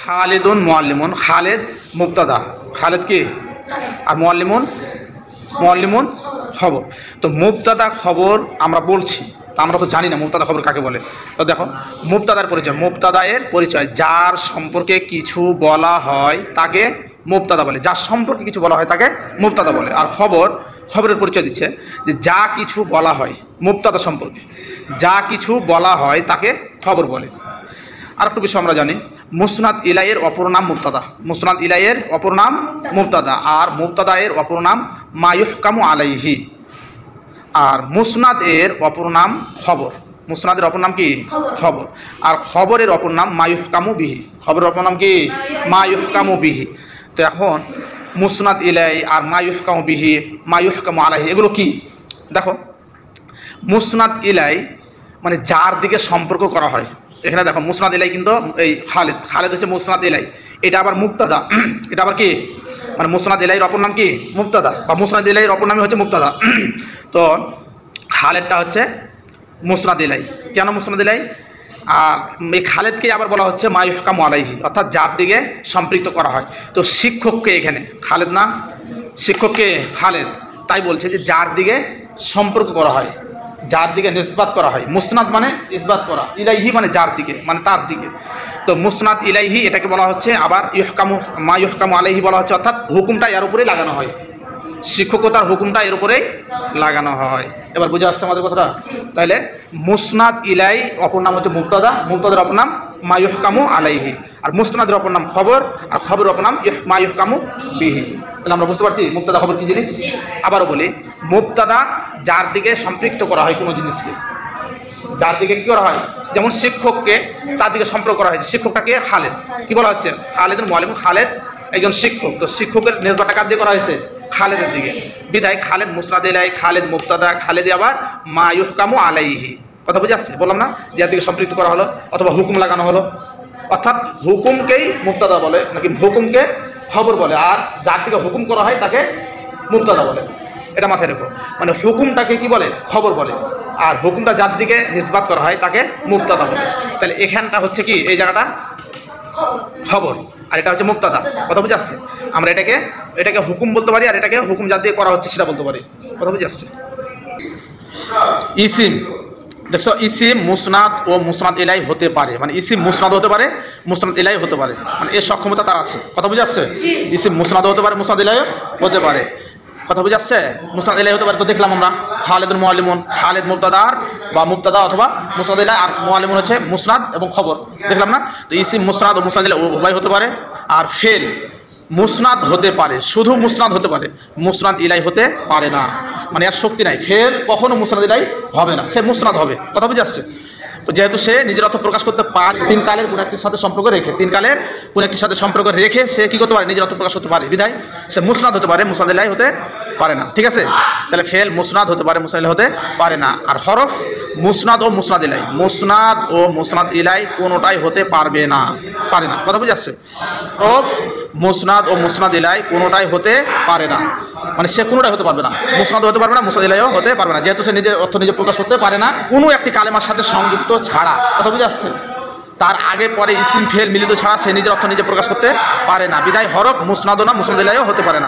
খালিদুন মুআল্লিমুন, খালেদ মুবতাদা, খালেদ কি, আর মুআল্লিমুন, মুআল্লিমুন খবর। তো মুবতাদা খবর আমরা বলছি, তো আমরা তো জানি না মুবতাদা খবর কাকে বলে। তো দেখো মুবতাদার পরিচয়, মুবতাদা এর পরিচয় যার সম্পর্কে কিছু বলা হয় তাকে মুবতাদা বলে, যার সম্পর্কে কিছু বলা হয় তাকে মুবতাদা বলে। আর খবর, খবরের পরিচয় দিচ্ছে যে যা কিছু বলা হয় মুবতাদা সম্পর্কে, যা কিছু বলা হয় তাকে খবর বলে। আর একটু বিষয় আমরা জানি, মুসনাদ ইলাইয়ের অপর নাম মুবতাদা, মুসনাদ ইলাইয়ের অপর নাম মুবতাদা, আর মুবতাদা এর অপর নাম মা ইউহকামু আলাইহি। আর মুসনাদ এর অপর নাম খবর, মুসনাদের অপর নাম কি, খবর। আর খবরের অপর নাম মা ইউহকামু বিহি, খবরের অপর নাম কি, মা ইউহকামু বিহি। তো এখন মুসনাদ ইলাই আর মা ইউহকামু বিহি, মা ইউহকামু আলাইহি, এগুলো কি? দেখো মুসনাদ ইলাই মানে যার দিকে সম্পর্ক করা হয়। এখানে দেখো মুসনাদ ইলাই কিন্তু এই খালেদ, খালেদ হচ্ছে মুসনাদ ইলাই, এটা আবার মুবতাদা, এটা আবার কি, মানে মুসনাদ ইলাইয়ের অপর নাম কি, মুবতাদা, বা মুসনাদ ইলাইয়ের অপর নামই হচ্ছে মুবতাদা। তো খালেদটা হচ্ছে মুসনাদ ইলাই। কেন মুসনাদ ইলাই? আর এই খালেদকে আবার বলা হচ্ছে মা ইউহকামু আলাইহি, অর্থাৎ যার দিকে সম্পৃক্ত করা হয়। তো শিক্ষককে এখানে খালেদ না, শিক্ষককে খালেদ, তাই বলছে যে যার দিকে সম্পর্ক করা হয়, যার দিকে নিসবাত করা হয়। মুসনাদ মানে ইসবাত করা, ইলাইহি মানে যার দিকে, মানে তার দিকে। তো মুসনাদ ইলাইহি এটাকে বলা হচ্ছে, আবার ইউহকামু মা ইউহকামু আলাইহি বলা হচ্ছে, অর্থাৎ হুকুমটা এর উপরেই লাগানো হয়, শিক্ষকতার হুকুমটা এর উপরেই লাগানো হয়। এবার বুঝে আসছে আমাদের কথাটা? তাহলে মুসনাদ ইলাই অপর নাম হচ্ছে মুবতাদা, মুবতাদার অপর নাম মা ইউহকামু আলাইহি, আর মুসনাদের অপর নাম খবর, আর খবরের অপর নাম মা ইউহকামু বিহি। তাহলে আমরা বুঝতে পারছি মুবতাদা খবর কি জিনিস। আবারও বলি, মুবতাদা যার দিকে সম্পৃক্ত করা হয় কোনো জিনিসকে, যার দিকে কি করা হয়, যেমন শিক্ষককে তার দিকে সম্পর্ক করা হয়েছে, শিক্ষকটাকে খালেদ, কি বলা হচ্ছে, খালেদ মুআল্লিম, খালেদ একজন শিক্ষক। তো শিক্ষকের নিসবাতটা কার দিয়ে করা হয়েছে, খালেদের দিকে, বিধায় খালেদ মুসনাদ ইলাই, খালেদ মুবতাদা, খালেদে আবার মা ইউহকামু আলাইহি। কথা বুঝে আসছে? বললাম না যার দিকে সম্পৃক্ত করা হলো অথবা হুকুম লাগানো হলো, অর্থাৎ হুকুমকেই মুবতাদা বলে, নাকি হুকুমকে খবর বলে, আর যার দিকে হুকুম করা হয় তাকে মুবতাদা বলে। এটা মাথায় রেখো, মানে হুকুমটাকে কি বলে, খবর বলে, আর হুকুমটা যার দিকে নিসবাত করা হয় তাকে মুবতাদা বলে। তাহলে এখানটা হচ্ছে কি, এই জায়গাটা খবর, আর এটা হচ্ছে মুবতাদা। কথা বুঝে আসছে? আমরা এটাকে হুকুম বলতে পারি, আর এটাকে হুকুম যা দিয়ে করা হচ্ছে সেটা বলতে পারি। কথা বুঝে আসছে? ইসিম, দেখছো ইসিম মুসনাদ ও মুসনাদ ইলাই হতে পারে, মানে ইসিম মুসনাদ হতে পারে, মুসনাদ ইলাই হতে পারে, মানে এর সক্ষমতা তার আছে। কথা বুঝে আসছে? ইসিম মুসনাদ হতে পারে, মুসনাদ ইলাই হতে পারে। কথা বুঝে আসছে? মুসনাদ ইলাই হতে পারে। তো দেখলাম আমরা খালেদুল মুআল্লিমুন, খালেদ মুবতাদার বা মুবতাদা অথবা মুসনাদ ইলাই, আর মুআল্লিমুন হচ্ছে মুসনাদ এবং খবর, দেখলাম না? তো ইসিম মুসনাদ ও মুসনাদ ইলাই উভয় হতে পারে। আর ফেল মুসনাদ হতে পারে, শুধু মুসনাদ হতে পারে, মুসনাদ ইলাই হতে পারে না, মানে এর শক্তি নাই। ফেল কখনো মুসনাদ ইলাই হবে না, সে মুসনাদ হবে। কথা বুঝে আসছে? যেহেতু সে নিজের অর্থ প্রকাশ করতে পারে, তিন কালের কোন একটির সাথে সম্পর্ক রেখে, তিন কালের কোন একটির সাথে সম্পর্ক রেখে সে কি করতে পারে, নিজের অর্থ প্রকাশ করতে পারে, বিধায় সে মুসনাদ হতে পারে, মুসনাদ ইলাই হতে পারে না। ঠিক আছে? তাহলে ফেল মুসনাদ হতে পারে, মুসনাদ ইলাই হতে পারে না। আর হরফ মুসনাদ ও মুসনাদ ইলাই, মুসনাদ ও মুসনাদ ইলাই কোনোটাই হতে পারবে না, পারে না। কথা বুঝে আসছে? হরফ মুসনাদ ও মুসনাদ ইলাই কোনোটাই হতে পারে না, মানে সে কোনোটাই হতে পারবে না, মুসনাদ হতে পারবে না, মুসনাদ ইলাইও হতে পারবে না, যেহেতু সে নিজের অর্থ নিজে প্রকাশ করতে পারে না কোনো একটি কালেমার সাথে সংযুক্ত ছাড়া। কথা বুঝে আসছে? তার আগে পরে ইসিম ফেল মিলিত ছাড়া সে নিজের অর্থ নিজে প্রকাশ করতে পারে না, বিধায় হরফ মুসনাদও না, মুসনাদ ইলাইও হতে পারে না।